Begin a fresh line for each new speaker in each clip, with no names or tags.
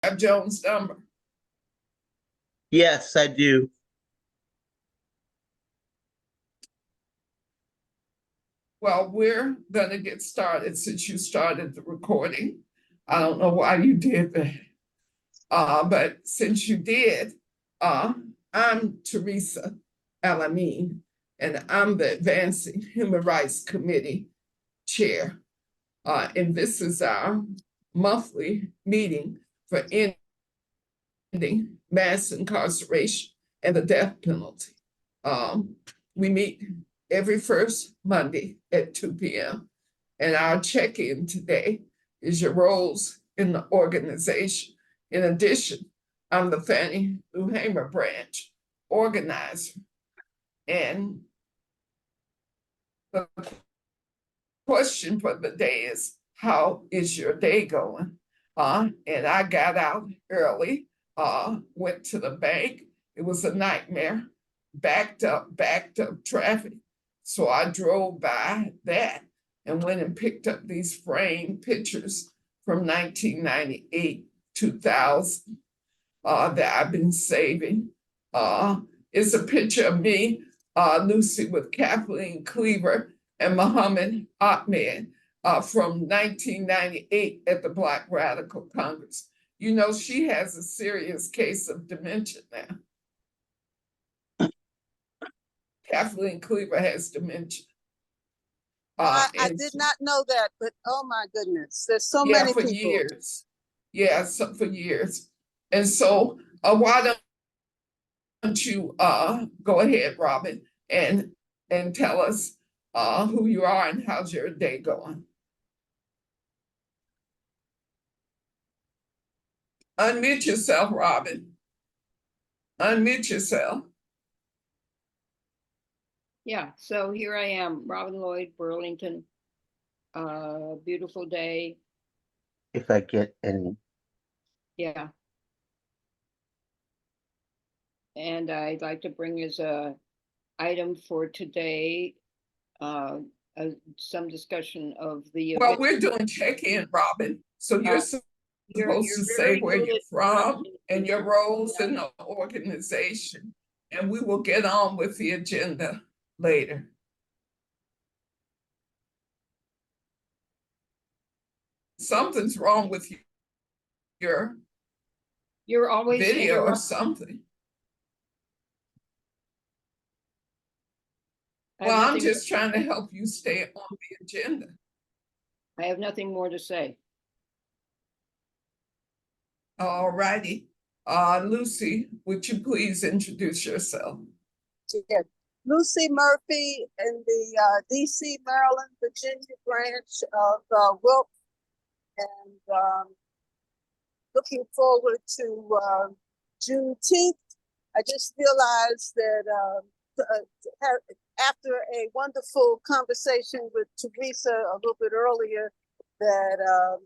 have Joan's number?
Yes, I do.
Well, we're going to get started since you started the recording. I don't know why you did that. But since you did, I'm Teresa Alamine, and I'm the Advancing Human Rights Committee Chair. And this is our monthly meeting for ending mass incarceration and the death penalty. We meet every first Monday at 2 p.m. And our check-in today is your roles in the organization. In addition, I'm the Fannie Lou Hamer branch organizer. And the question for the day is, how is your day going? And I got out early, went to the bank. It was a nightmare, backed up traffic. So I drove by that and went and picked up these framed pictures from 1998, 2000 that I've been saving. It's a picture of me, Lucy, with Kathleen Cleaver and Muhammad Ahmed from 1998 at the Black Radical Congress. You know, she has a serious case of dementia now. Kathleen Cleaver has dementia.
I did not know that, but oh my goodness, there's so many
for
people.
Years. Yeah, so for years. And so why don't you go ahead, Robin, and tell us who you are and how's your day going? Unmute yourself, Robin. Unmute yourself.
Yeah, so here I am, Robin Lloyd, Burlington. Beautiful day.
If I get any.
Yeah. And I'd like to bring as a item for today some discussion of the.
Well, we're doing check-in, Robin. So you're supposed to say where you're from and your roles in the organization, and we will get on with the agenda later. Something's wrong with
you're always
video or something. Well, I'm just trying to help you stay on the agenda.
I have nothing more to say.
All righty. Lucy, would you please introduce yourself?
Yes. Lucy Murphy in the DC, Maryland, Virginia branch of WILP, and looking forward to Juneteenth. I just realized that after a wonderful conversation with Teresa a little bit earlier, that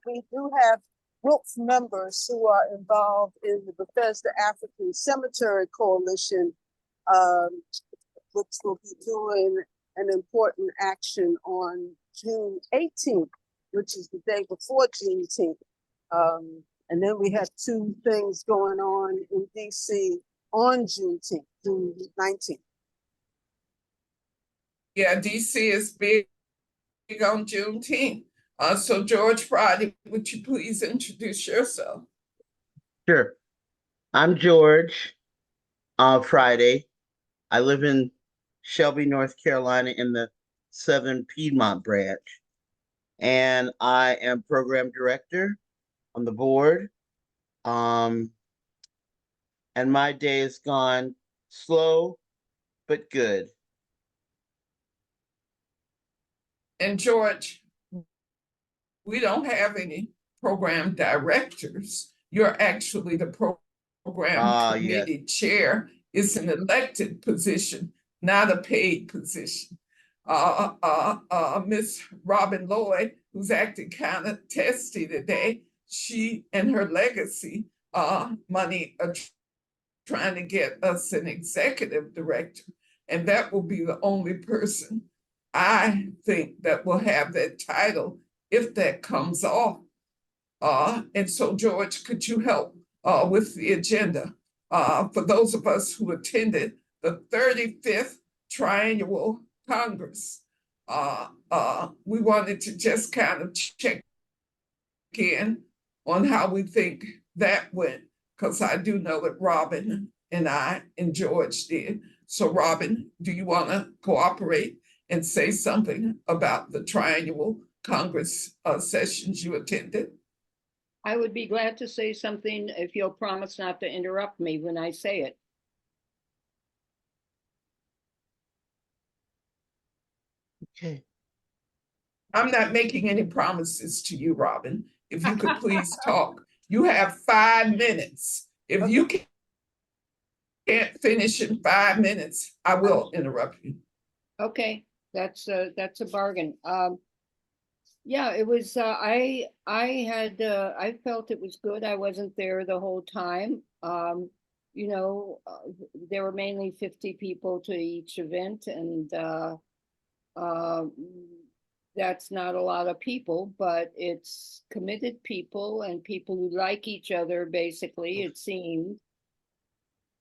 we do have WILP members who are involved in the Bethesda African Cemetery Coalition, which will be doing an important action on June 18th, which is the day before Juneteenth. And then we have two things going on in DC on Juneteenth, June 19th.
Yeah, DC is big on Juneteenth. So George Friday, would you please introduce yourself?
Sure. I'm George Friday. I live in Shelby, North Carolina in the Southern Piedmont branch. And I am program director on the board. And my day has gone slow, but good.
And George, we don't have any program directors. You're actually the program committee chair. It's an elected position, not a paid position. Miss Robin Lloyd, who's acting kind of testy today, she and her legacy money are trying to get us an executive director, and that will be the only person I think that will have that title if that comes off. And so George, could you help with the agenda? For those of us who attended the 35th Triannual Congress, we wanted to just kind of check in on how we think that went, because I do know that Robin and I and George did. So Robin, do you want to cooperate and say something about the Triannual Congress sessions you attended?
I would be glad to say something if you'll promise not to interrupt me when I say it.
Okay.
I'm not making any promises to you, Robin. If you could please talk. You have 5 minutes. If you can't finish in 5 minutes, I will interrupt you.
Okay, that's a bargain. Yeah, it was, I felt it was good. I wasn't there the whole time. There were mainly 50 people to each event, and um, that's not a lot of people, but it's committed people and people who like each other, basically, it seemed.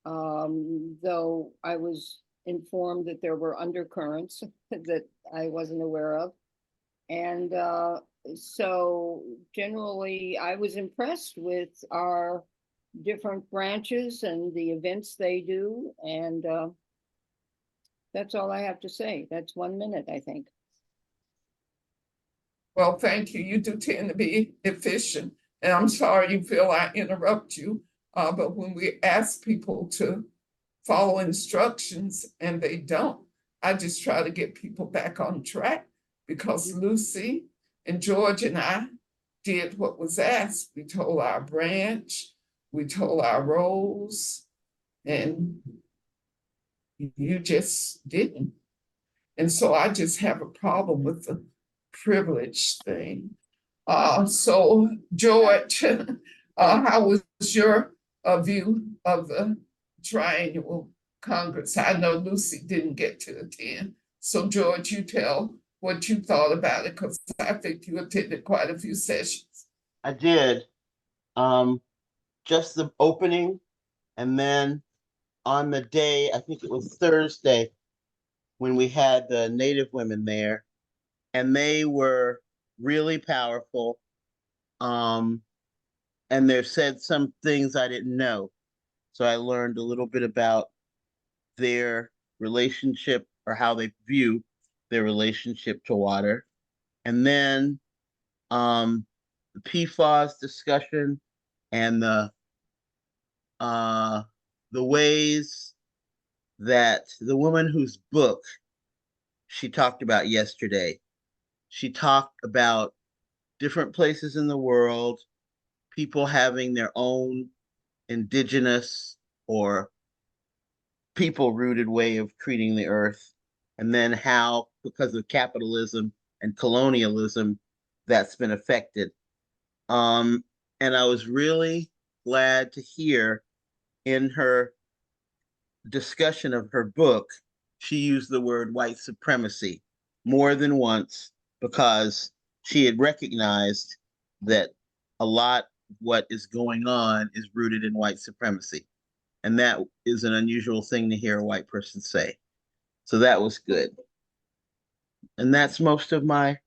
Though I was informed that there were undercurrents that I wasn't aware of. And so generally, I was impressed with our different branches and the events they do. And that's all I have to say. That's 1 minute, I think.
Well, thank you. You do tend to be efficient. And I'm sorry you feel I interrupt you. But when we ask people to follow instructions and they don't, I just try to get people back on track, because Lucy and George and I did what was asked. We told our branch, we told our roles, and you just didn't. And so I just have a problem with the privilege thing. So George, how was your view of the Triannual Congress? I know Lucy didn't get to attend. So George, you tell what you thought about it, because I think you attended quite a few sessions.
I did. Just the opening, and then on the day, I think it was Thursday, when we had the Native women there, and they were really powerful. And they've said some things I didn't know. So I learned a little bit about their relationship, or how they view their relationship to water. And then the PFAS discussion, and the ways that the woman whose book she talked about yesterday, she talked about different places in the world, people having their own indigenous or people rooted way of treating the earth, and then how, because of capitalism and colonialism, that's been affected. Um, and I was really glad to hear in her discussion of her book, she used the word white supremacy more than once, because she had recognized that a lot of what is going on is rooted in white supremacy. And that is an unusual thing to hear a white person say. So that was good. And that's most of my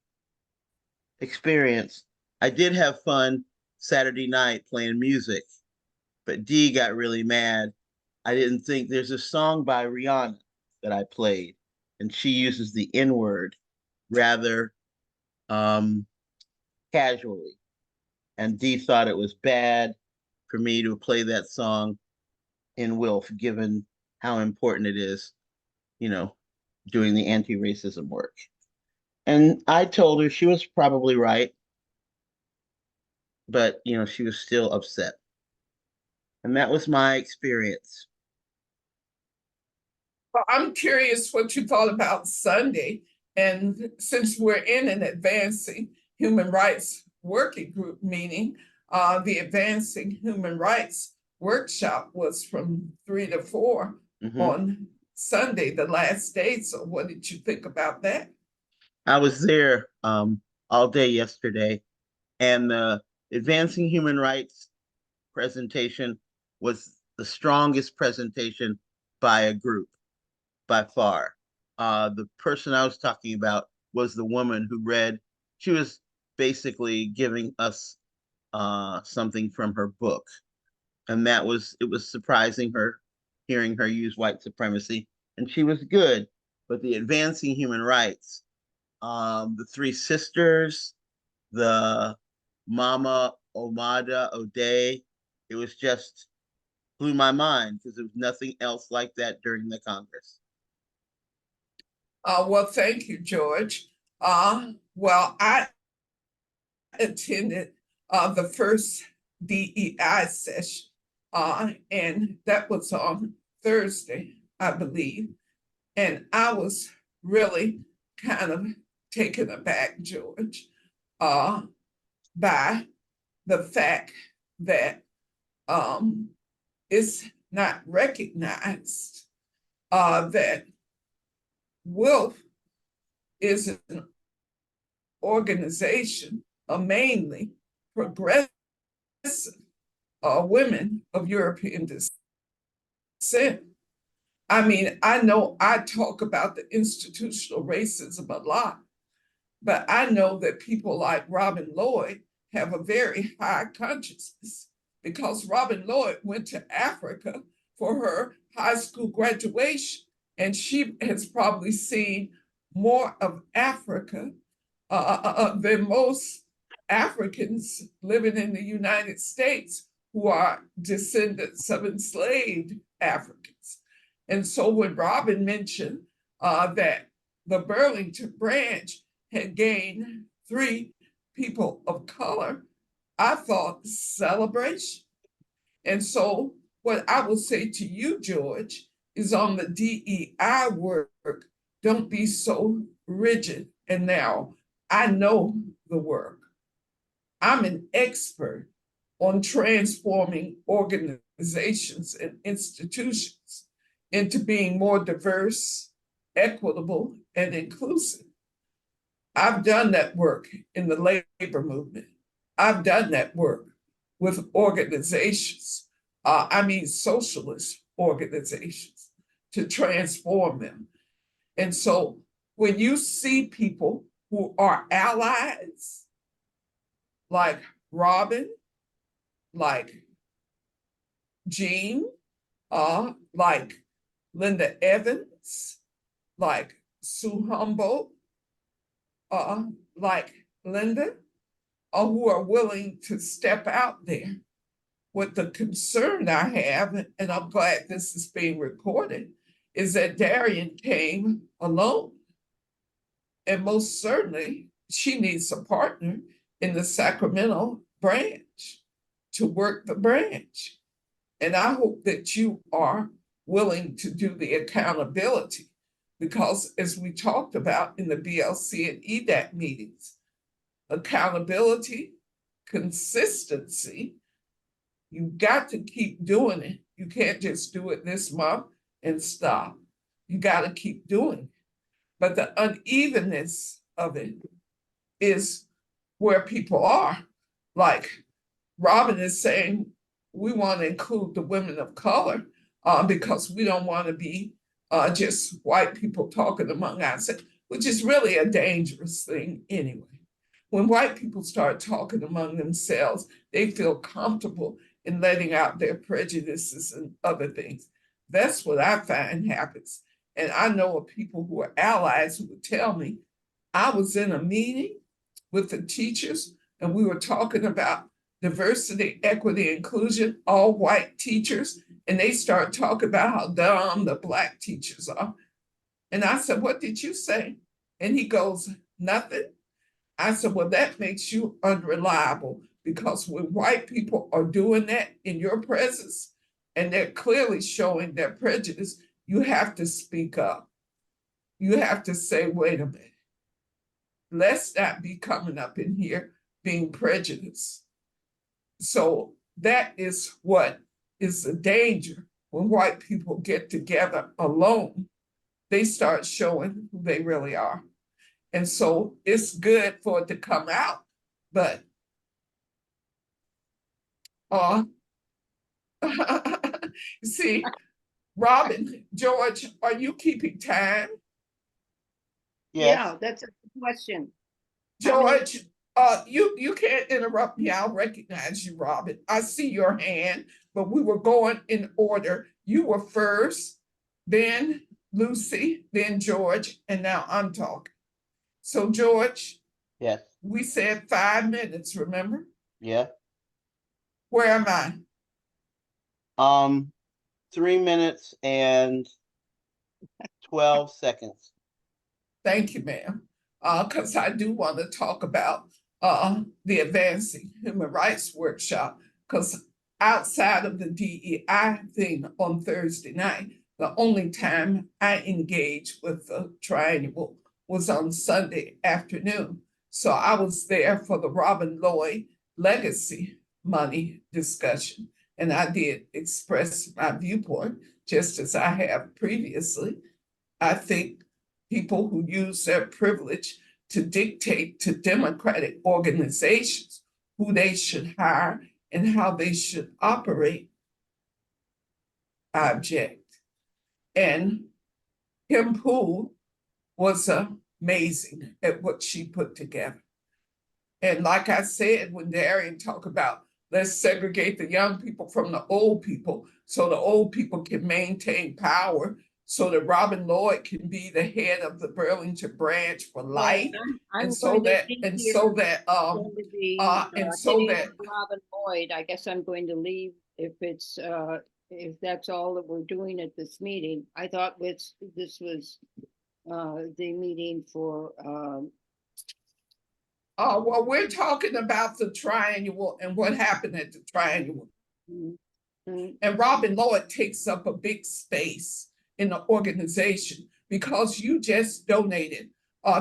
experience. I did have fun Saturday night playing music, but Dee got really mad. I didn't think there's a song by Rihanna that I played, and she uses the N word rather casually. And Dee thought it was bad for me to play that song in Wilf, given how important it is, you know, doing the anti racism work. And I told her she was probably right, but, she was still upset. And that was my experience.
Well, I'm curious what you thought about Sunday. And since we're in an advancing human rights working group meeting, the advancing human rights workshop was from 3 to 4 on Sunday, the last day. So what did you think about that?
I was there all day yesterday, and the Advancing Human Rights presentation was the strongest presentation by a group, by far. The person I was talking about was the woman who read. She was basically giving us something from her book, and it was surprising her, hearing her use white supremacy, and she was good. But the Advancing Human Rights, the three sisters, the Mama Omada O'Day, it was just blew my mind because there was nothing else like that during the Congress.
Well, thank you, George. Well, I attended the first DEI session, and that was on Thursday, I believe. And I was really kind of taken aback, George, by the fact that it's not recognized that WILF is an organization of mainly progressive women of European descent. I mean, I know I talk about the institutional racism a lot, but I know that people like Robin Lloyd have a very high consciousness because Robin Lloyd went to Africa for her high school graduation, and she has probably seen more of Africa than most Africans living in the United States who are descendants of enslaved Africans. And so when Robin mentioned that the Burlington branch had gained 3 people of color, I thought celebration. And so what I will say to you, George, is on the DEI work, don't be so rigid and narrow. I know the work. I'm an expert on transforming organizations and institutions into being more diverse, equitable, and inclusive. I've done that work in the labor movement. I've done that work with organizations, socialist organizations, to transform them. And so when you see people who are allies, like Robin, like Jean, like Linda Evans, like Sue Humboldt, like Linda, who are willing to step out there. What the concern I have, and I'm glad this is being recorded, is that Darian came alone. And most certainly, she needs a partner in the Sacramento branch to work the branch. And I hope that you are willing to do the accountability, because as we talked about in the BLC and EDAC meetings, accountability, consistency, you got to keep doing it. You can't just do it this month and stop. You got to keep doing it. But the unevenness of it is where people are. Like Robin is saying, we want to include the women of color because we don't want to be just white people talking among ourselves, which is really a dangerous thing anyway. When white people start talking among themselves, they feel comfortable in letting out their prejudices and other things. That's what I find happens. And I know of people who are allies who would tell me, I was in a meeting with the teachers and we were talking about diversity, equity, inclusion, all white teachers. And they start talking about how dumb the Black teachers are. And I said, what did you say? And he goes, nothing. I said, well, that makes you unreliable, because when white people are doing that in your presence and they're clearly showing their prejudice, you have to speak up. You have to say, wait a minute, let's not be coming up in here being prejudiced. So that is what is the danger. When white people get together alone, they start showing who they really are. And so it's good for it to come out, but Uh, see, Robin, George, are you keeping time?
Yes,
Yeah, that's a good question. How many-
George, you can't interrupt me. I'll recognize you, Robin. I see your hand, but we were going in order. You were first, then Lucy, then George, and now I'm talking. So, George,
yes,
we said 5 minutes, remember?
yeah.
Where am I?
3 minutes and 12 seconds.
Thank you, ma'am. Because I do want to talk about the Advancing Human Rights Workshop. Because outside of the DEI thing on Thursday night, the only time I engaged with the triannual was on Sunday afternoon. So I was there for the Robin Lloyd legacy money discussion. And I did express my viewpoint, just as I have previously. I think people who use their privilege to dictate to democratic organizations who they should hire and how they should operate, I object. And Kim Poole was amazing at what she put together. And like I said, when Darian talked about let's segregate the young people from the old people so the old people can maintain power so that Robin Lloyd can be the head of the Burlington branch for life.
I'm
And so
going to
that,
be
and
here,
so that,
going to be
and so
hitting
that,
Robin Lloyd. I guess I'm going to leave if that's all that we're doing at this meeting. I thought this was the meeting for
well, we're talking about the triannual and what happened at the triannual.
mm, mm,
And Robin Lloyd takes up a big space in the organization because you just donated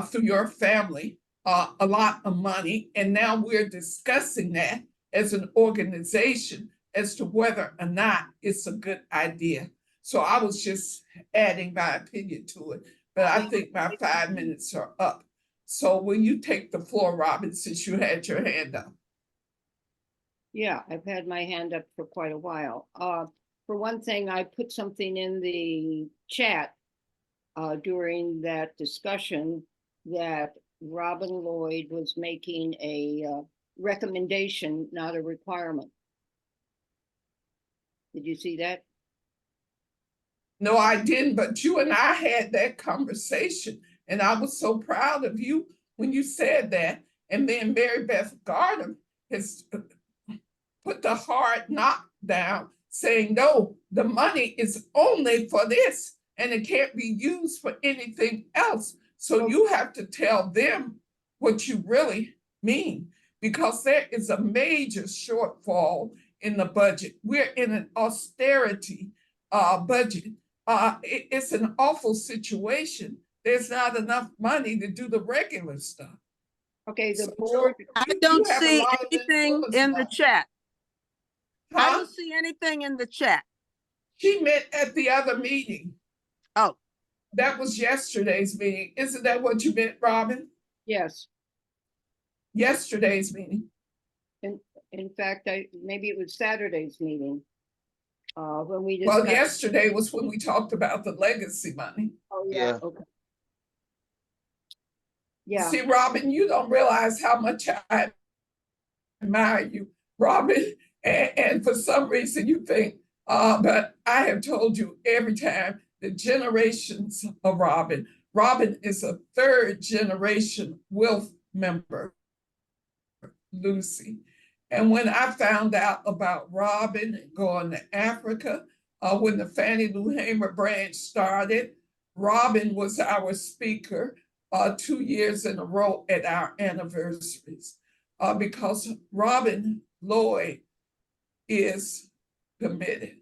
through your family a lot of money. And now we're discussing that as an organization as to whether or not it's a good idea. So I was just adding my opinion to it, but I think my 5 minutes are up. So will you take the floor, Robin, since you had your hand up?
yeah, I've had my hand up for quite a while. For one thing, I put something in the chat during that discussion that Robin Lloyd was making a recommendation, not a requirement. Did you see that?
No, I didn't, but you and I had that conversation, and I was so proud of you when you said that. And then Mary Beth Gardner has put the hard knock down, saying, no, the money is only for this, and it can't be used for anything else. So you have to tell them what you really mean, because there is a major shortfall in the budget. We're in an austerity budget. It's an awful situation. There's not enough money to do the regular stuff.
Okay, the
So,
board.
I
you
don't
have a
see
lot of
anything
influence
in the
now.
chat. I
Huh?
don't see anything in the chat.
She met at the other meeting.
Oh,
That was yesterday's meeting. Isn't that what you meant, Robin?
Yes.
Yesterday's meeting.
In fact, maybe it was Saturday's meeting. When we
Well,
discussed.
yesterday was when we talked about the legacy money.
Oh, yeah,
Yeah.
okay. Yeah,
See, Robin, you don't realize how much I admire you, Robin. And for some reason you think, but I have told you every time the generations of Robin. Robin is a third generation Wilf member, Lucy. And when I found out about Robin going to Africa, when the Fannie Lou Hamer branch started, Robin was our speaker 2 years in a row at our anniversaries because Robin Lloyd is committed.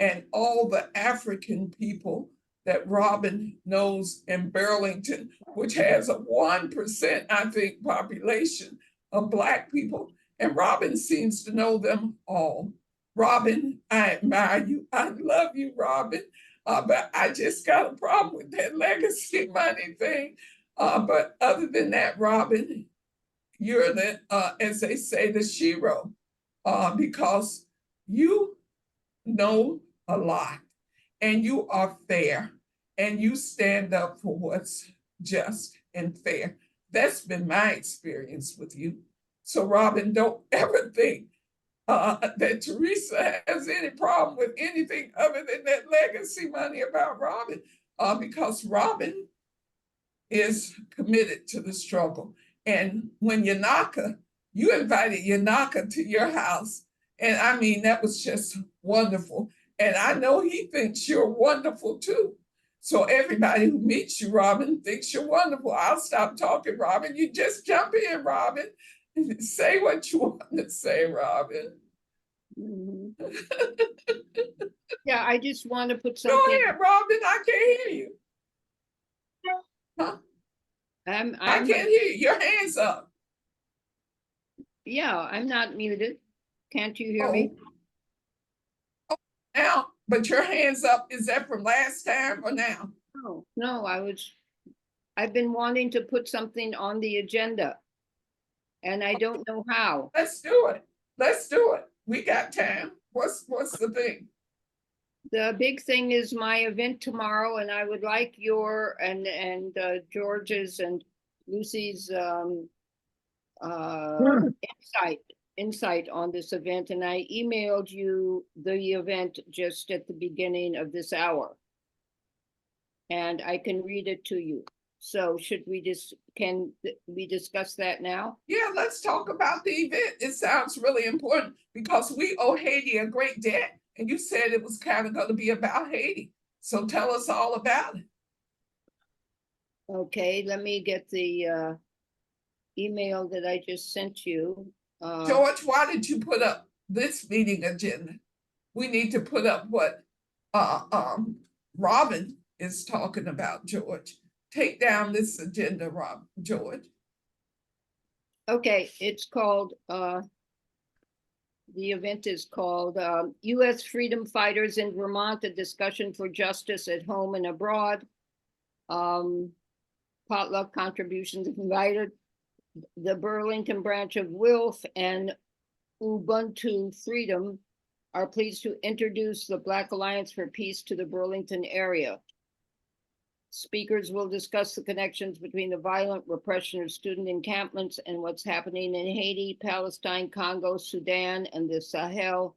And all the African people that Robin knows in Burlington, which has a 1%, I think, population of Black people, and Robin seems to know them all. Robin, I admire you. I love you, Robin. But I just got a problem with that legacy money thing. But other than that, Robin, you're the, as they say, the shero, because you know a lot, and you are fair, and you stand up for what's just and fair. That's been my experience with you. So, Robin, don't ever think that Teresa has any problem with anything other than that legacy money about Robin, because Robin is committed to the struggle. And when Yanaka, you invited Yanaka to your house, and I mean, that was just wonderful. And I know he thinks you're wonderful too. So everybody who meets you, Robin, thinks you're wonderful. I'll stop talking, Robin. You just jump in, Robin. Say what you want to say, Robin.
Mhm. Yeah, I just want to put
Go
something.
ahead, Robin. I can't hear you. Huh? I
I'm,
can't hear you. Your hands up.
yeah, I'm not muted. Can't you hear me?
Oh, now, but your hands up. Is that from last time or now?
No, no, I've been wanting to put something on the agenda and I don't know how.
Let's do it. Let's do it. We got time. What's the thing?
The big thing is my event tomorrow and I would like your and George's and Lucy's insight on this event, and I emailed you the event just at the beginning of this hour. And I can read it to you. So can we discuss that now?
Yeah, let's talk about the event. It sounds really important because we owe Haiti a great debt. And you said it was kind of going to be about Haiti. So tell us all about it.
Okay, let me get the email that I just sent you.
George, why did you put up this meeting agenda? We need to put up what Robin is talking about, George. Take down this agenda, George.
Okay, it's called the event is called U.S. Freedom Fighters in Vermont, a discussion for justice at home and abroad. Potluck contributions invited. The Burlington branch of WILF and Ubuntu Freedom are pleased to introduce the Black Alliance for Peace to the Burlington area. Speakers will discuss the connections between the violent repression of student encampments and what's happening in Haiti, Palestine, Congo, Sudan, and the Sahel,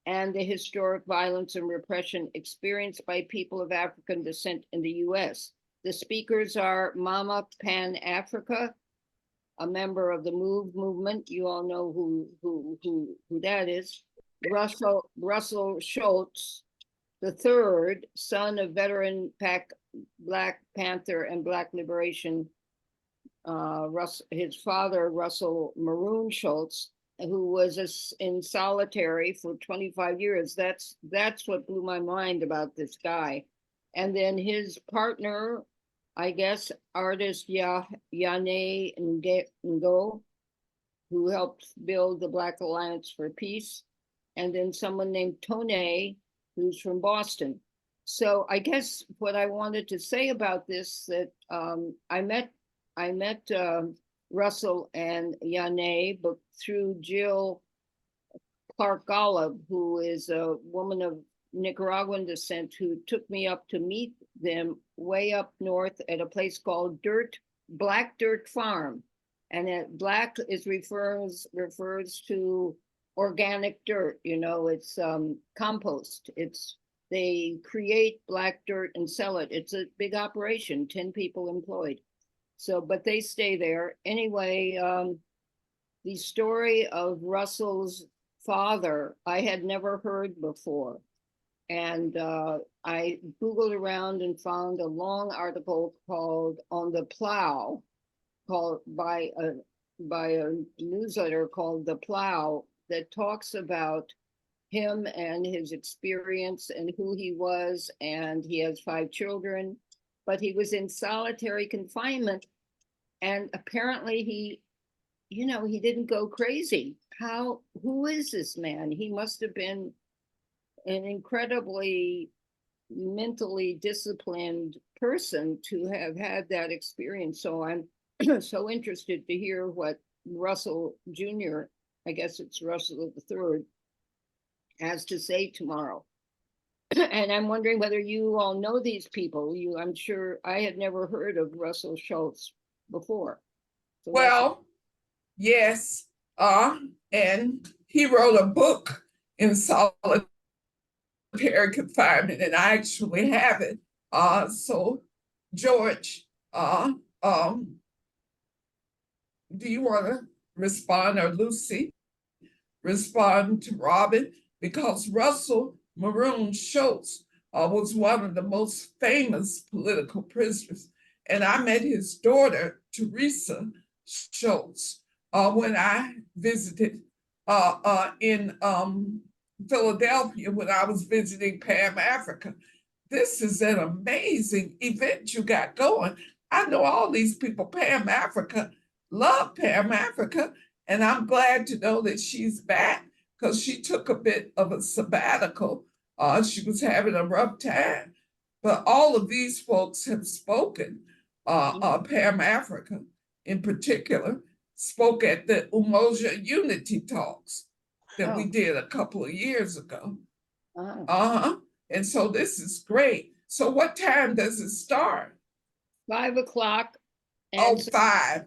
and the historic violence and repression experienced by people of African descent in the U.S. The speakers are Mama Pan Africa, a member of the MOVE movement. You all know who that is. Russell Schultz, the third, son of veteran Black Panther and Black Liberation. His father, Russell Maroon Schultz, who was in solitary for 25 years. That's what blew my mind about this guy. And then his partner, I guess, artist Yane Ngo, who helped build the Black Alliance for Peace. And then someone named Tone, who's from Boston. So I guess what I wanted to say about this, that I met Russell and Yane, but through Jill Clark Golub, who is a woman of Nicaraguan descent, who took me up to meet them way up north at a place called Black Dirt Farm. And black refers to organic dirt, it's compost. They create black dirt and sell it. It's a big operation, 10 people employed. So, but they stay there. Anyway, the story of Russell's father, I had never heard before. And I Googled around and found a long article called On the Plow, called by a newsletter called The Plow, that talks about him and his experience and who he was. And he has 5 children, but he was in solitary confinement. And apparently he didn't go crazy. Who is this man? He must have been an incredibly mentally disciplined person to have had that experience. So I'm so interested to hear what Russell Jr., I guess it's Russell III, has to say tomorrow. And I'm wondering whether you all know these people. I'm sure I had never heard of Russell Schultz before. So that's,
Well, yes, and he wrote a book in solitary confinement, and I actually have it. So George, um, do you want to respond, or Lucy respond to Robin? Because Russell Maroon Schultz was one of the most famous political prisoners. And I met his daughter, Teresa Schultz, when I visited in Philadelphia when I was visiting Pam Africa. This is an amazing event you got going. I know all these people. Pam Africa, love Pam Africa, and I'm glad to know that she's back because she took a bit of a sabbatical. She was having a rough time. But all of these folks have spoken. Pam Africa, in particular, spoke at the Umoja Unity Talks that we did a couple of years ago. Uh-huh. And so this is great. So what time does it start?
5 o'clock.
Oh, 5.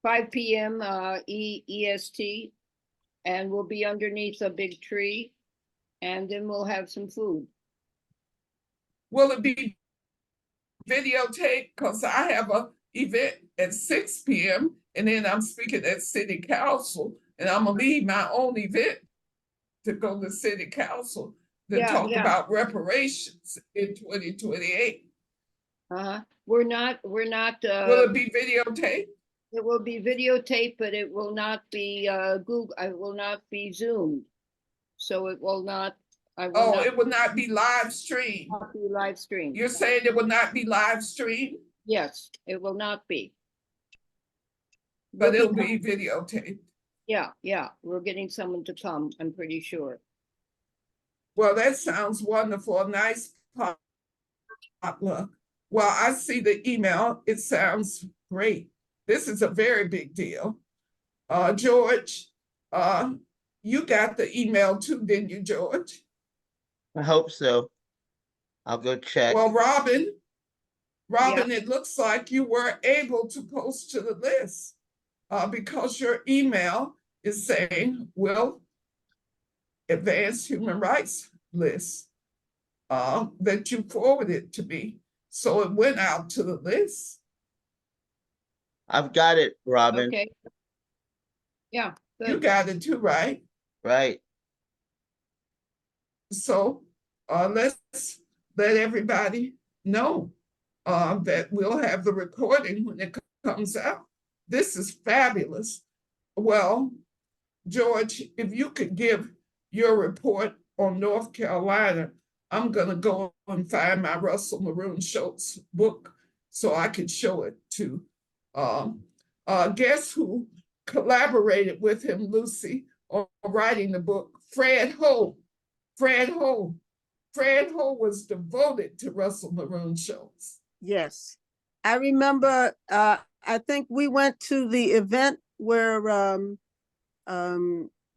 5 p.m. EST, and we'll be underneath a big tree, and then we'll have some food.
Will it be videotaped? Because I have an event at 6 p.m. and then I'm speaking at City Council, and I'm gonna leave my own event to go to City Council to talk about reparations in 2028.
We're not.
Will it be videotaped?
It will be videotaped, but it will not be Google. It will not be Zoomed, so it will not.
It will not be live streamed.
Not be live streamed.
You're saying it will not be live streamed?
Yes, it will not be.
But it'll be videotaped.
Yeah. We're getting someone to come, I'm pretty sure.
Well, that sounds wonderful. A nice potluck. Well, I see the email. It sounds great. This is a very big deal. George, you got the email too, didn't you, George?
I hope so. I'll go check.
Well, Robin, it looks like you were able to post to the list because your email is saying, will advance human rights list that you forwarded to me. So it went out to the list.
I've got it, Robin.
Okay. Yeah. Good.
You got it too, right?
Right.
So let's let everybody know that we'll have the recording when it comes out. This is fabulous. Well, George, if you could give your report on North Carolina, I'm going to go and find my Russell Maroon Schultz book so I can show it to. Guess who collaborated with him, Lucy, on writing the book? Fred Ho. Fred Ho was devoted to Russell Maroon Schultz.
Yes. I remember, I think we went to the event where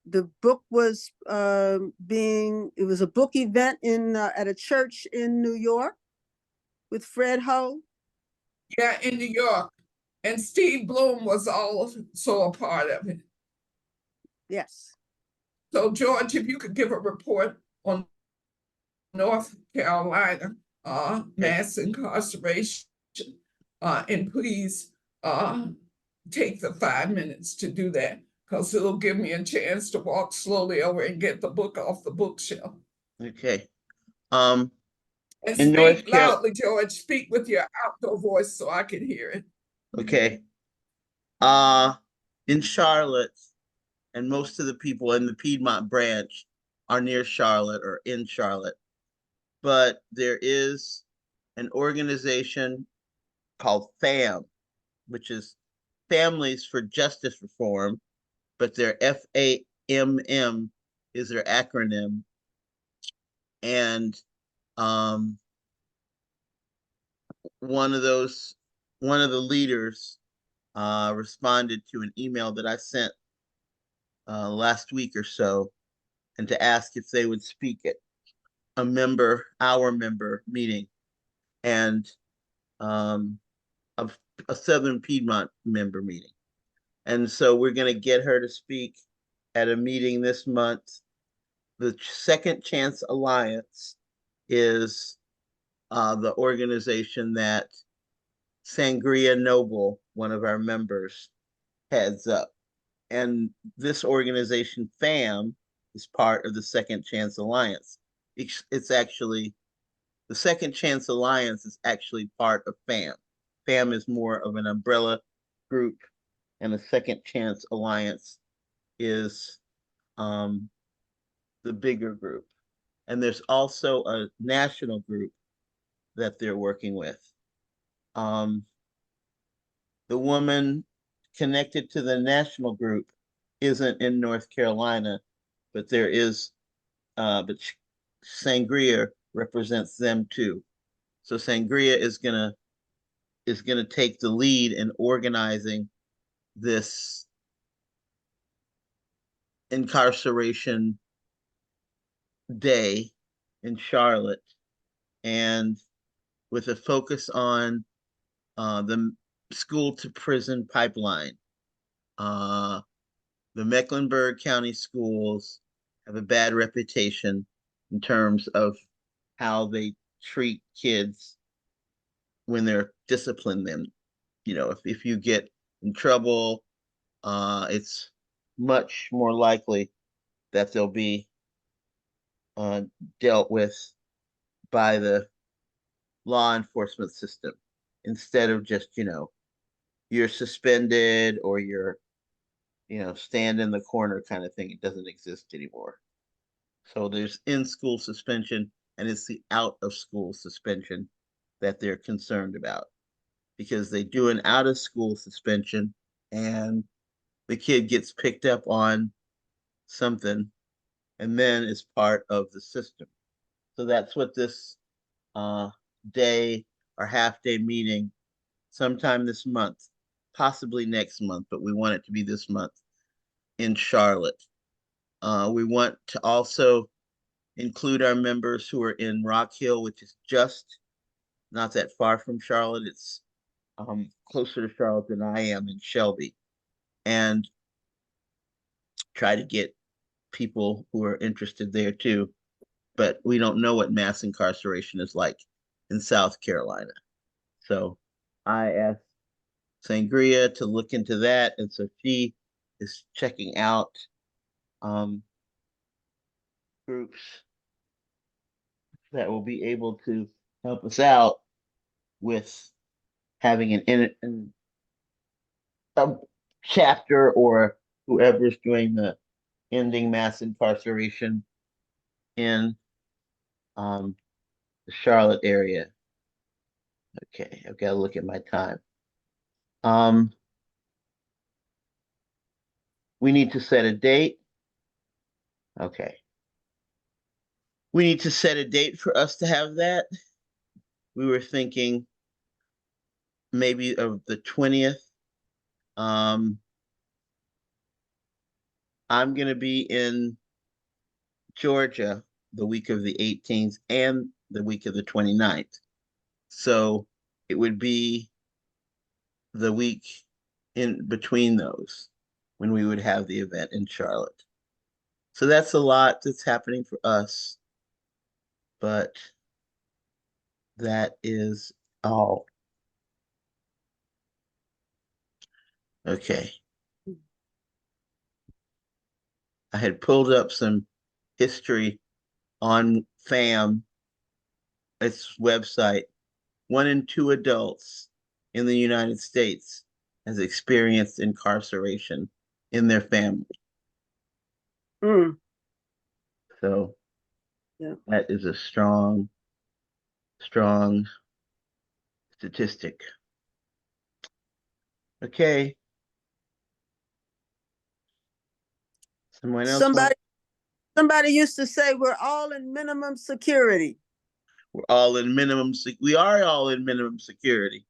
the book was it was a book event at a church in New York with Fred Ho.
Yeah, in New York. And Steve Bloom was also a part of it.
Yes.
So George, if you could give a report on North Carolina mass incarceration, and please take the 5 minutes to do that, because it'll give me a chance to walk slowly over and get the book off the bookshelf.
Okay.
And speak loudly, George. Speak with your outdoor voice so I can hear it.
Okay. In Charlotte, and most of the people in the Piedmont branch are near Charlotte or in Charlotte, but there is an organization called FAM, which is Families for Justice Reform, but their FAMM is their acronym. And one of the leaders responded to an email that I sent last week or so, and to ask if they would speak at our member meeting, and a, a Southern Piedmont member meeting. And so we're going to get her to speak at a meeting this month. The Second Chance Alliance is the organization that Sangria Noble, one of our members, heads up. And this organization, FAM, is part of the Second Chance Alliance. It's actually, the Second Chance Alliance is actually part of FAM. FAM is more of an umbrella group, and the Second Chance Alliance is the bigger group. And there's also a national group that they're working with. The woman connected to the national group isn't in North Carolina, but there is, but Sangria represents them too. So Sangria is gonna take the lead in organizing this incarceration day in Charlotte, and with a focus on the school to prison pipeline. The Mecklenburg County schools have a bad reputation in terms of how they treat kids when they're disciplining them. You know, if you get in trouble, it's much more likely that they'll be dealt with by the law enforcement system instead of just, you're suspended or you're, stand in the corner kind of thing. It doesn't exist anymore. So there's in-school suspension, and it's the out-of-school suspension that they're concerned about, because they do an out-of-school suspension and the kid gets picked up on something and then is part of the system. So that's what this day or half-day meeting sometime this month, possibly next month, but we want it to be this month in Charlotte. We want to also include our members who are in Rock Hill, which is just not that far from Charlotte. It's closer to Charlotte than I am in Shelby, and try to get people who are interested there too. But we don't know what mass incarceration is like in South Carolina. So I asked Sangria to look into that, and so she is checking out groups that will be able to help us out with having a chapter, or whoever's doing the ending mass incarceration in the Charlotte area. Okay, I've got to look at my time. We need to set a date. Okay. We need to set a date for us to have that. We were thinking maybe of the 20th. I'm going to be in Georgia the week of the 18th and the week of the 29th. So it would be the week in between those when we would have the event in Charlotte. So that's a lot that's happening for us, but that is all. Okay. I had pulled up some history on FAM, its website. 1 in 2 adults in the United States has experienced incarceration in their family.
Mm,
So
yeah.
that is a strong, strong statistic. Okay. Someone else
Somebody used to say we're all in minimum security.
we're all in minimum, we are all in minimum security.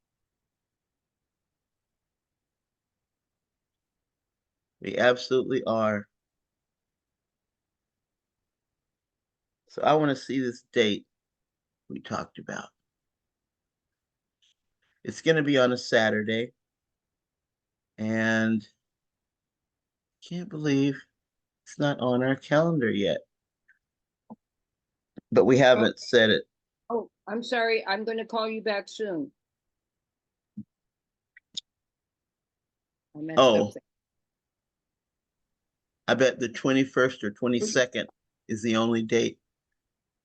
We absolutely are. So I want to see this date we talked about. It's going to be on a Saturday. And can't believe it's not on our calendar yet. But we haven't set it.
Oh, I'm sorry. I'm going to call you back soon. I messed up
Oh,
there.
I bet the 21st or 22nd is the only date.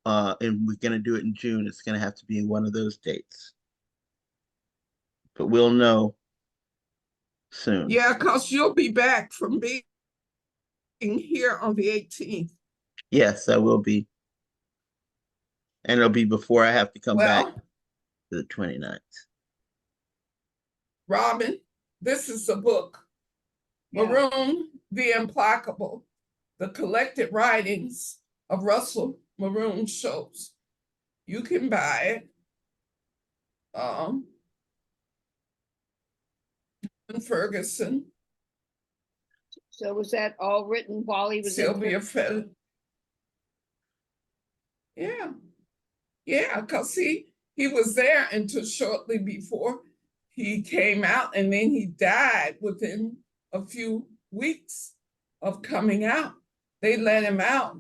And we're going to do it in June. It's going to have to be one of those dates. But we'll know soon.
Yeah, because you'll be back from being here on the 18th.
Yes, I will be. And it'll be before I have to come back
Well,
to the 29th.
Robin, this is a book,
Yeah.
Maroon the Implacable, the collected writings of Russell Maroon Schultz. You can buy it. Ferguson,
So was that all written while he was in
Sylvia
prison?
Fed. Yeah, yeah, because he was there until shortly before he came out, and then he died within a few weeks of coming out. They let him out,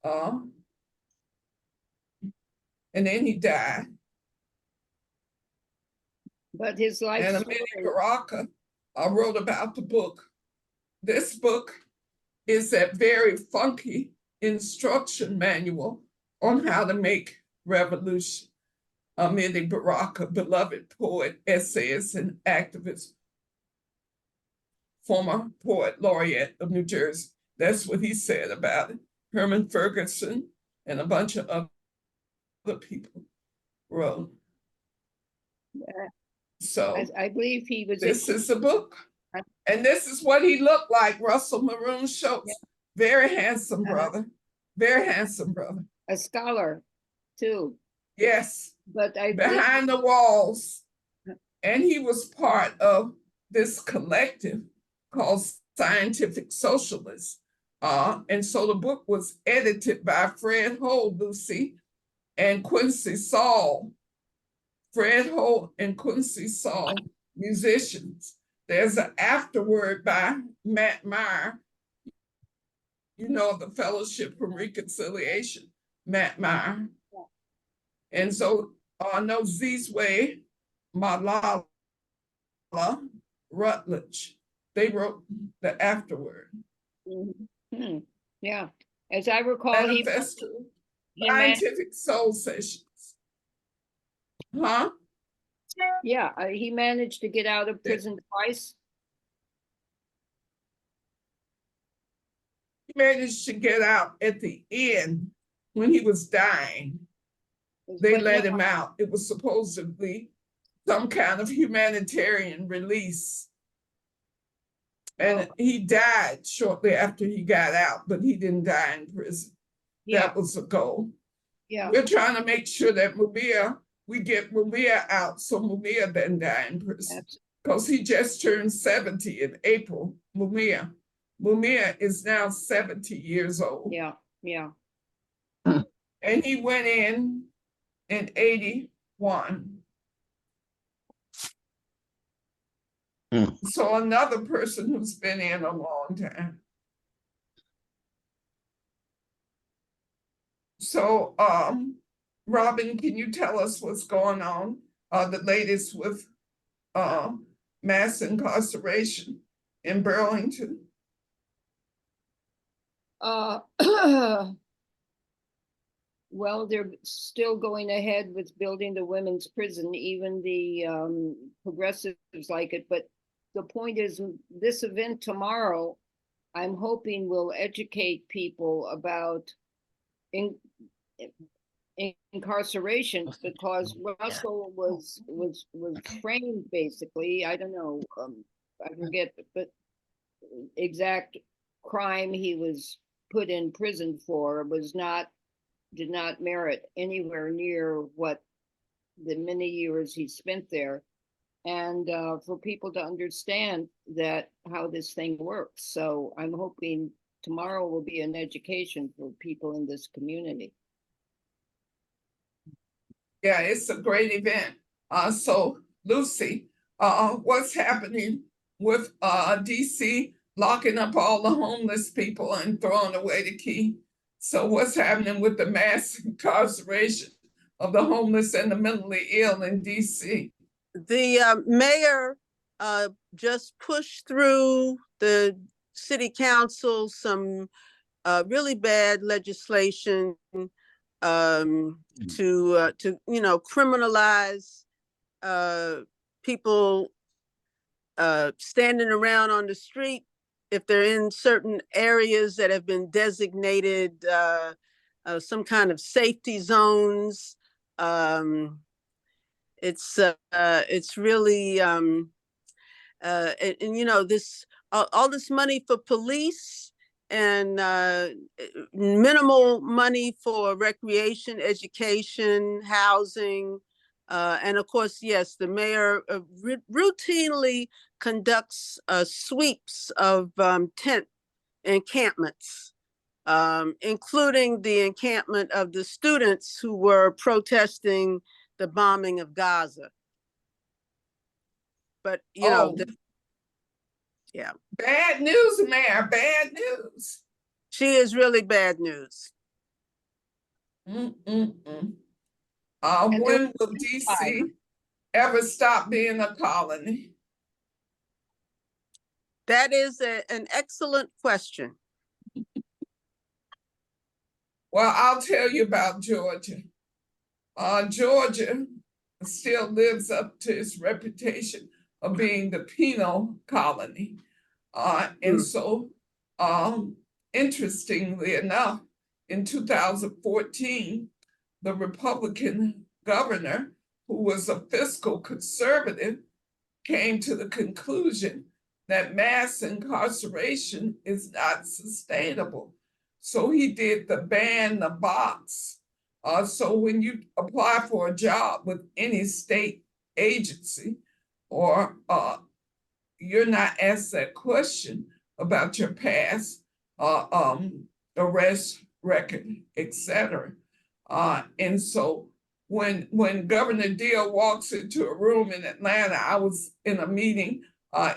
and then he died.
But his life
And
story,
Amiri Baraka wrote about the book. This book is that very funky instruction manual on how to make revolution. Amiri Baraka, beloved poet, essayist, and activist, former poet laureate of New Jersey. That's what he said about it. Herman Ferguson and a bunch of other people wrote. So
I believe he was
this is a book. And this is what he looked like, Russell Maroon Schultz. Very handsome brother. Very handsome brother.
a scholar too.
Yes.
But I believe
Behind the walls. And he was part of this collective called Scientific Socialists. And so the book was edited by Fred Holt, Lucy, and Quincy Saul. Fred Holt and Quincy Saul, musicians. There's an afterword by Matt Meyer, you know, the Fellowship for Reconciliation, Matt Meyer. And so no Zizwe, Malala, Rutledge, they wrote the afterword.
Yeah, as I recall,
Manifesto,
he managed,
Scientific Soul Sessions. Huh?
yeah, he managed to get out of prison twice.
He managed to get out at the end when he was dying. They
But
let
no,
him out. It was supposedly some kind of humanitarian release. And he died shortly after he got out, but he didn't die in prison.
yeah,
That was the goal.
yeah,
We're trying to make sure that we get Mumia out so Mumia doesn't die in prison. Because he just turned 70 in April, Mumia. Mumia is now 70 years old.
yeah, yeah.
And he went in 81. So another person who's been in a long time. So, Robin, can you tell us what's going on? The latest with mass incarceration in Burlington?
Well, they're still going ahead with building the women's prison. Even the progressives like it. But the point is, this event tomorrow, I'm hoping will educate people about incarceration, because Russell was framed basically. I don't know, I forget, but exact crime he was put in prison for did not merit anywhere near what the many years he spent there, and for people to understand that how this thing works. So I'm hoping tomorrow will be an education for people in this community.
Yeah, it's a great event. So Lucy, what's happening with DC locking up all the homeless people and throwing away the key? So what's happening with the mass incarceration of the homeless and the mentally ill in DC?
The mayor just pushed through the city council some really bad legislation to criminalize people standing around on the street if they're in certain areas that have been designated some kind of safety zones. Um, it's really and this all this money for police and minimal money for recreation, education, housing, and of course, yes, the mayor routinely conducts sweeps of tent encampments, including the encampment of the students who were protesting the bombing of Gaza. But yeah,
Bad news, Mayor, bad news.
she is really bad news.
Mm-mm-mm.
And
When will DC ever stop being a colony?
That is an excellent question.
Well, I'll tell you about Georgia. Georgia still lives up to its reputation of being the penal colony. And so, interestingly enough, in 2014, the Republican governor, who was a fiscal conservative, came to the conclusion that mass incarceration is not sustainable. So he did the ban the box. So when you apply for a job with any state agency, or you're not asked that question about your past arrest record, etc. And so when Governor Deal walks into a room in Atlanta, I was in a meeting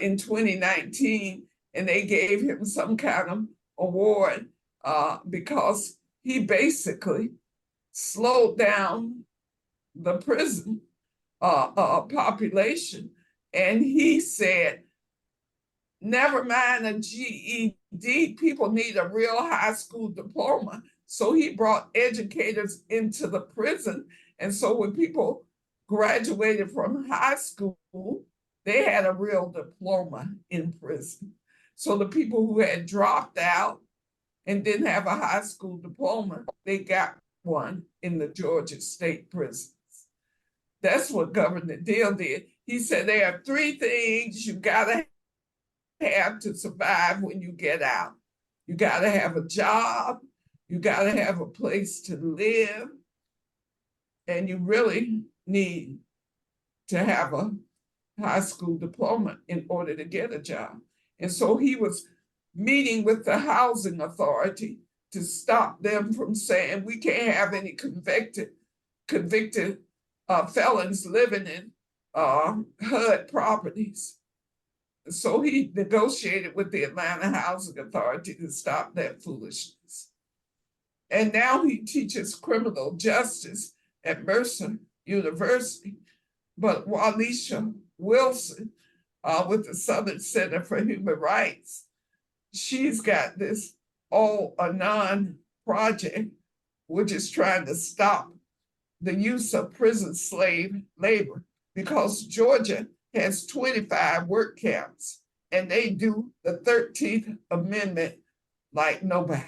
in 2019, and they gave him some kind of award because he basically slowed down the prison population. And he said, never mind a GED, people need a real high school diploma. So he brought educators into the prison. And so when people graduated from high school, they had a real diploma in prison. So the people who had dropped out and didn't have a high school diploma, they got one in the Georgia state prisons. That's what Governor Deal did. He said there are three things you gotta have to survive when you get out. You gotta have a job, you gotta have a place to live, and you really need to have a high school diploma in order to get a job. And so he was meeting with the housing authority to stop them from saying we can't have any convicted felons living in HUD properties. So he negotiated with the Atlanta Housing Authority to stop that foolishness. And now he teaches criminal justice at Mercer University. But Walisha Wilson, with the Southern Center for Human Rights, she's got this All or None project, which is trying to stop the use of prison slave labor, because Georgia has 25 work camps and they do the 13th Amendment like nobody.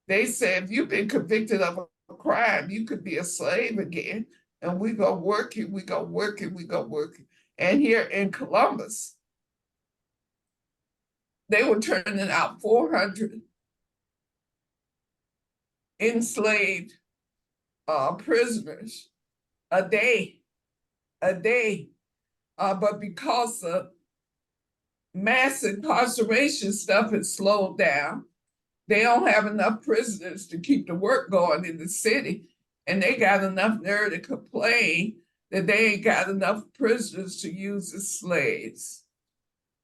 They say if you've been convicted of a crime, you could be a slave again, and we go working, we go working, we go working. And here in Columbus, they were turning out 400 enslaved prisoners a day. But because the mass incarceration stuff has slowed down, they don't have enough prisoners to keep the work going in the city. And they got enough nerve to complain that they ain't got enough prisoners to use as slaves.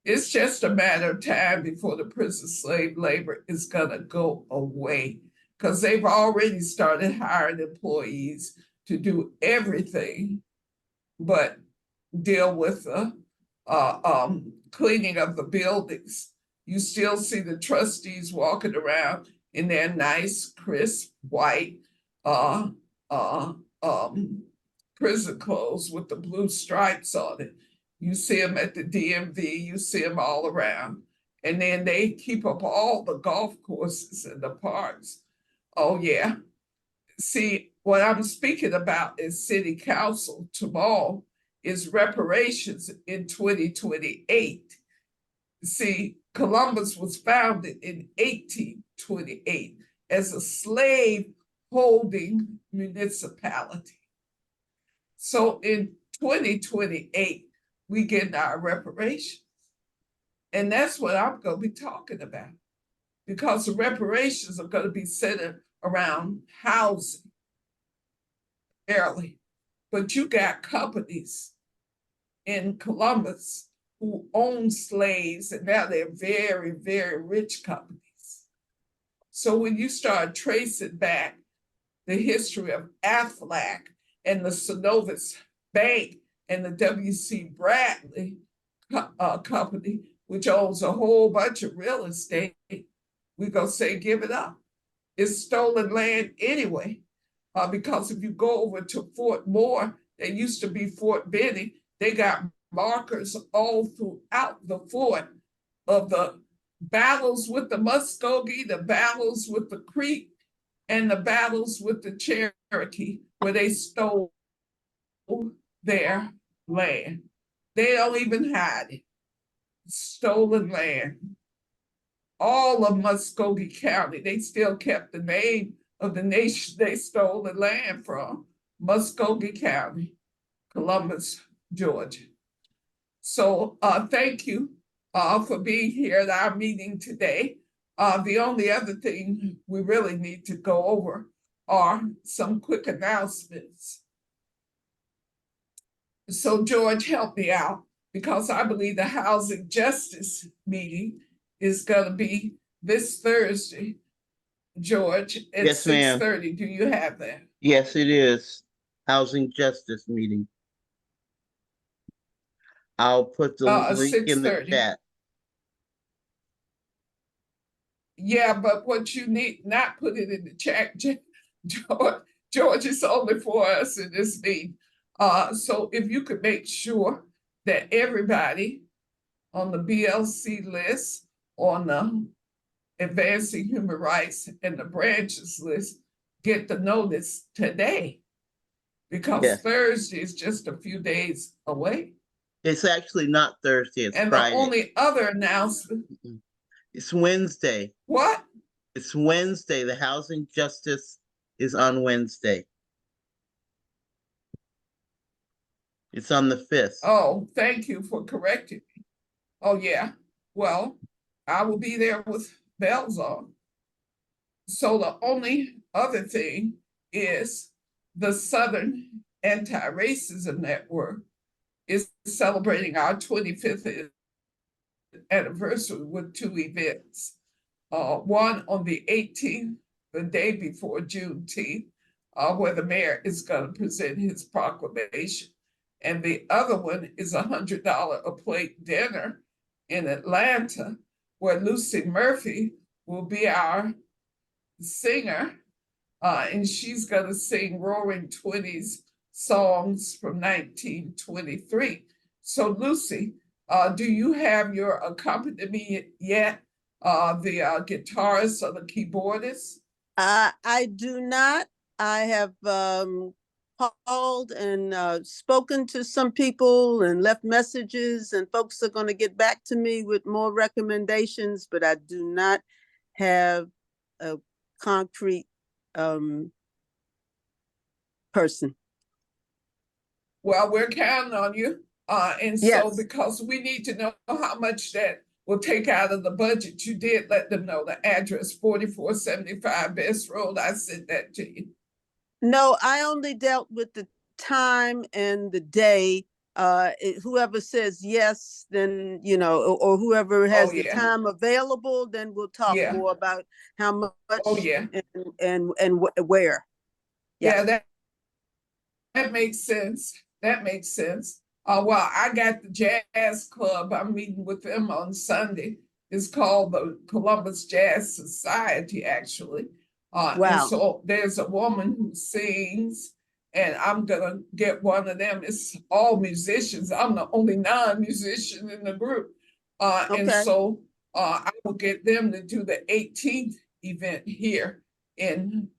It's just a matter of time before the prison slave labor is gonna go away, because they've already started hiring employees to do everything but deal with the cleaning of the buildings. You still see the trustees walking around in their nice, crisp, white uh, uh, prison clothes with the blue stripes on it. You see them at the DMV, you see them all around. And then they keep up all the golf courses and the parks. Oh, yeah. See, what I'm speaking about is city council tomorrow is reparations in 2028. See, Columbus was founded in 1828 as a slave holding municipality. So in 2028, we get our reparations. And that's what I'm going to be talking about, because the reparations are going to be centered around housing, barely. But you got companies in Columbus who own slaves, and now they're very, very rich companies. So when you start tracing back the history of Aflac and the Synovus Bank and the W.C. Bradley company, which owns a whole bunch of real estate, we're going to say give it up. It's stolen land anyway, because if you go over to Fort Moore, there used to be Fort Benning, they got markers all throughout the fort of the battles with the Muskogee, the battles with the Creek, and the battles with the Cherokee, where they stole their land. They don't even hide it. Stolen land. All of Muskogee County, they still kept the name of the nation they stole the land from, Muskogee County, Columbus, Georgia. So thank you for being here at our meeting today. The only other thing we really need to go over are some quick announcements. So George, help me out, because I believe the housing justice meeting is going to be this Thursday, George, at
Yes, ma'am.
6:30. Do you have that?
Yes, it is. Housing justice meeting. I'll put the link in the
6:30.
chat.
Yeah, but what you need, not put it in the chat, George. George, is only for us in this meeting. So if you could make sure that everybody on the BLC list, on the Advancing Human Rights and the branches list, get the notice today, because
Yes.
Thursday is just a few days away.
It's actually not Thursday, it's
And
Friday.
the only other announcement.
It's Wednesday.
What?
It's Wednesday. The housing justice is on Wednesday. It's on the 5th.
Oh, thank you for correcting me. Oh, yeah. Well, I will be there with bells on. So the only other thing is the Southern Anti-Racism Network is celebrating our 25th anniversary with 2 events. One on the 18th, the day before Juneteenth, where the mayor is going to present his proclamation. And the other one is $100 a plate dinner in Atlanta, where Lucy Murphy will be our singer, and she's going to sing Roaring Twenties songs from 1923. So Lucy, do you have your accompaniment yet? The guitarist or the keyboardist?
I do not. I have called and spoken to some people and left messages, and folks are going to get back to me with more recommendations, but I do not have a concrete person.
Well, we're counting on you. And so
Yes.
because we need to know how much that will take out of the budget, you did let them know the address, 4475 Best Road. I sent that to you.
No, I only dealt with the time and the day. Whoever says yes, then, or whoever
Oh,
has the
yeah,
time available, then we'll talk
yeah,
more about how
oh,
much
yeah,
and where. Yeah.
yeah, that makes sense. That makes sense. Well, I got the jazz club. I'm meeting with them on Sunday. It's called the Columbus Jazz Society, actually. And
Wow.
so there's a woman who sings, and I'm gonna get one of them. It's all musicians. I'm the only non-musician in the group. And
Okay.
so I will get them to do the 18th event here in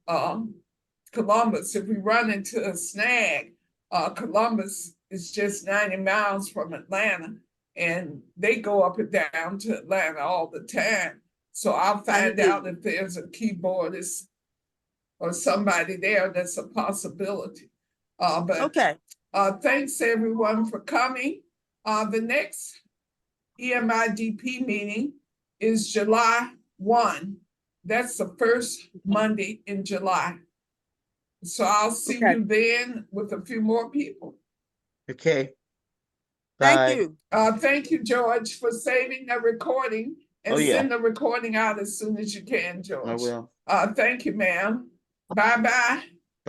Columbus. If we run into a snag, Columbus is just 90 miles from Atlanta, and they go up and down to Atlanta all the time. So I'll
I
find
hear
out
you.
if there's a keyboardist or somebody there that's a possibility. But
Okay.
thanks everyone for coming. The next EMIDP meeting is July 1. That's the first Monday in July. So I'll see
Okay.
you then with a few more people.
Okay,
Thank
bye.
you.
Thank you, George, for saving the recording
Oh,
and
yeah,
send the recording out as soon as you can,
I
George.
will.
Thank you, ma'am. Bye-bye.